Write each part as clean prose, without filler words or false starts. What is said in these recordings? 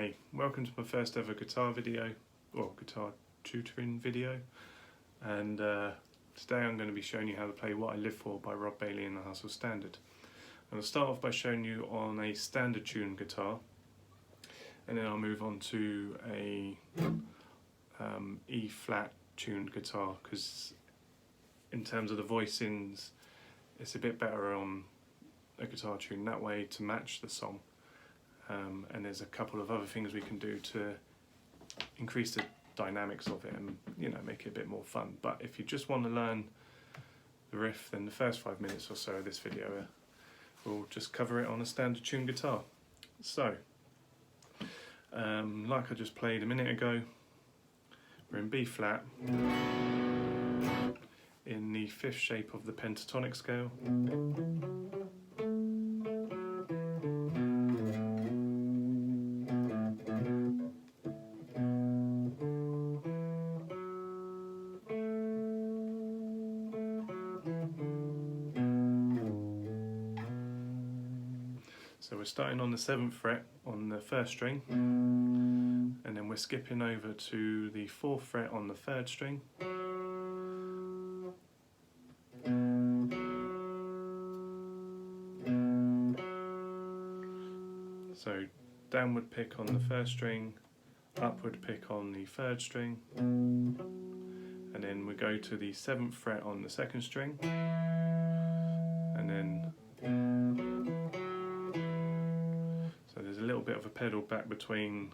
Hey, welcome to my first ever guitar video, or guitar tutoring video, and today I'm going to be showing you how to play What I Live For by Rob Bailey in the Hustle Standard. I'm going to start off by showing you on a standard tune guitar, and then I'll move on to a E flat tuned guitar, because in terms of the voicings it's a bit better on a guitar tune that way to match the song. And there's a couple of other things we can do to increase the dynamics of it and make it a bit more fun. But if you just want to learn the riff, then the first 5 minutes or so of this video we'll just cover it on a standard tune guitar. So like I just played a minute ago, we're in B flat in the 5th shape of the pentatonic scale. So we're starting on the 7th fret on the 1st string, and then we're skipping over to the 4th fret on the 3rd string, so downward pick on the 1st string, upward pick on the 3rd string, and then we go to the 7th fret on the 2nd string, and then so there's a little bit of a pedal back between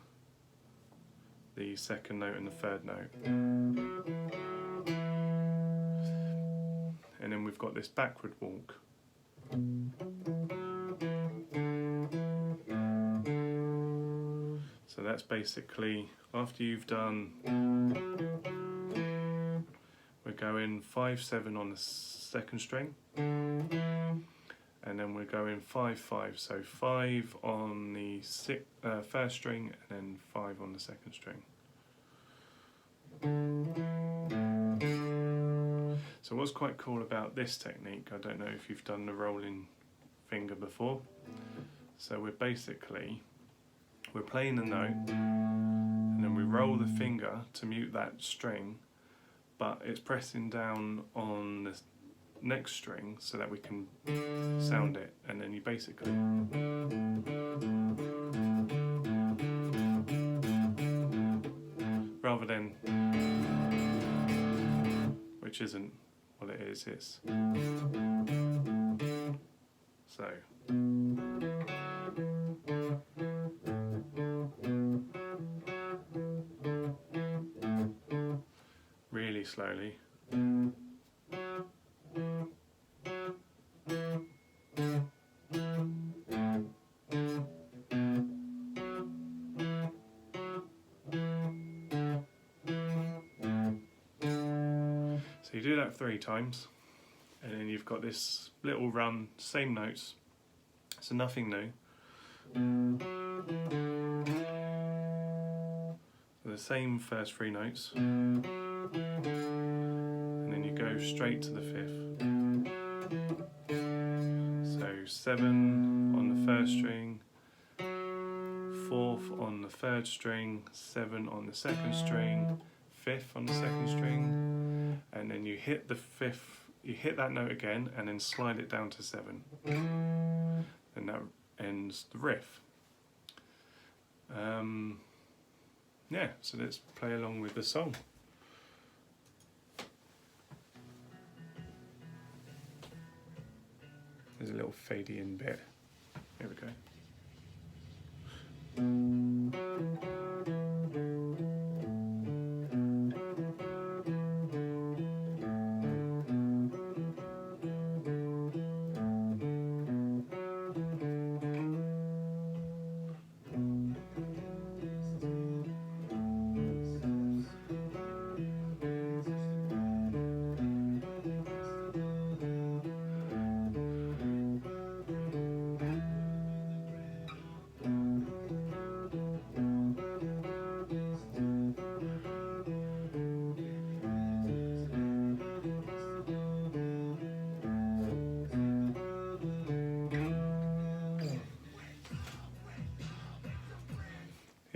the 2nd note and the 3rd note, and then we've got this backward walk. So that's basically, after you've done, we're going 5-7 on the 2nd string, and then we're going 5-5, so 5 on the 1st string and then 5 on the 2nd string. So what's quite cool about this technique, I don't know if you've done the rolling finger before, so we're playing the note and then we roll the finger to mute that string, but it's pressing down on the next string so that we can sound it, and then you basically rather than, which isn't what it is, it's so really slowly. So you do that 3 times, and then you've got this little run, same notes, so nothing new. So the same first 3 notes, and then you go straight to the 5th. So 7 on the 1st string, 4th on the 3rd string, 7 on the 2nd string, 5th on the 2nd string, and then you hit the 5th, you hit that note again and then slide it down to 7, and that ends the riff. Yeah, so let's play along with the song. There's a little fadey in bit. Here we go.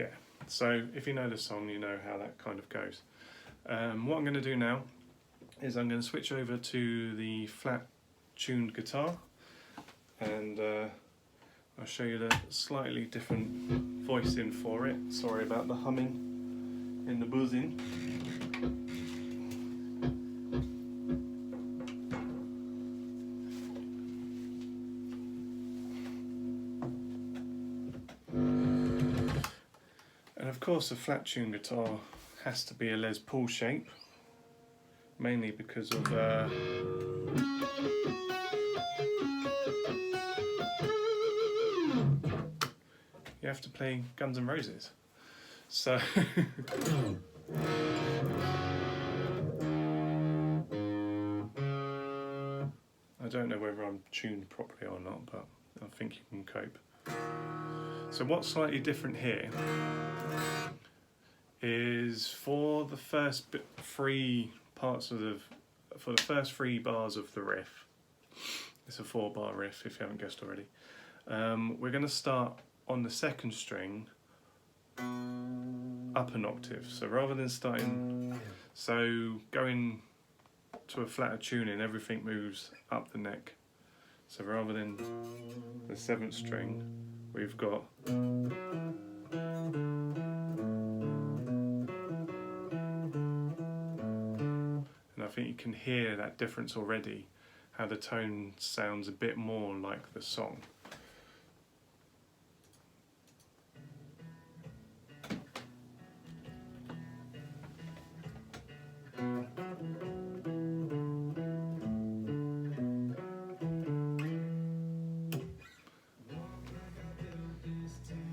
yeah, so if you know the song, you know how that kind of goes. What I'm going to do now is I'm going to switch over to the flat tuned guitar, and I'll show you the slightly different voicing for it. Sorry about the humming in the buzzing. And of course a flat tuned guitar has to be a Les Paul shape, mainly because of you have to play Guns N' Roses. So I don't know whether I'm tuned properly or not, but I think you can cope. So what's slightly different here is for the first three parts of for the first 3 bars of the riff. It's a 4-bar riff if you haven't guessed already. We're going to start on the 2nd string up an octave. So rather than going to a flatter tuning, everything moves up the neck. So rather than the 7th string, we've got and I think you can hear that difference already, how the tone sounds a bit more like the song.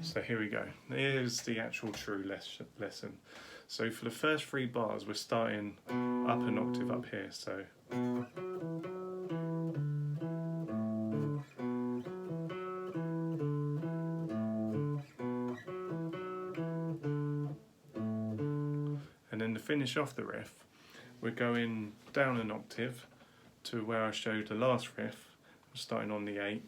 So here we go. Here's the actual true lesson. So for the first 3 bars, we're starting up an octave up here. So and then to finish off the riff, we're going down an octave to where I showed the last riff, starting on the 8.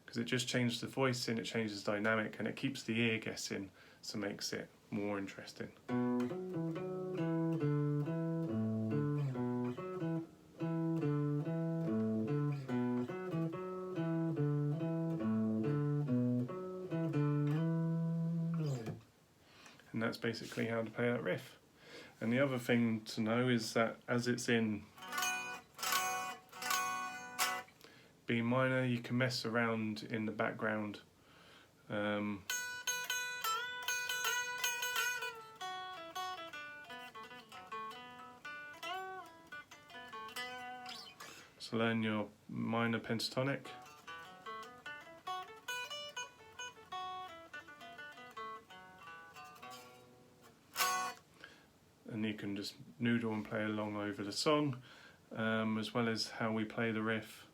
Because it just changes the voicing, it changes the dynamic, and it keeps the ear guessing, so makes it more interesting. And that's basically how to play that riff. And the other thing to know is that as it's in B minor, you can mess around in the background. So learn your minor pentatonic. And you can just noodle and play along over the song, as well as how we play the riff.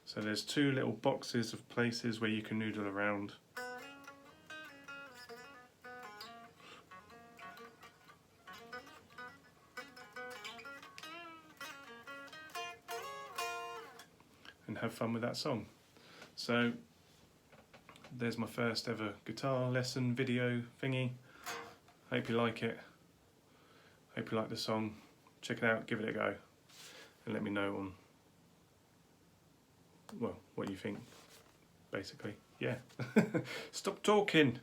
So there's 2 little boxes of places where you can noodle around. And have fun with that song. So there's my first ever guitar lesson video thingy. Hope you like it. Hope you like the song. Check it out, give it a go, and let me know on, well, what you think, basically. Yeah. Stop talking.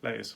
Laters.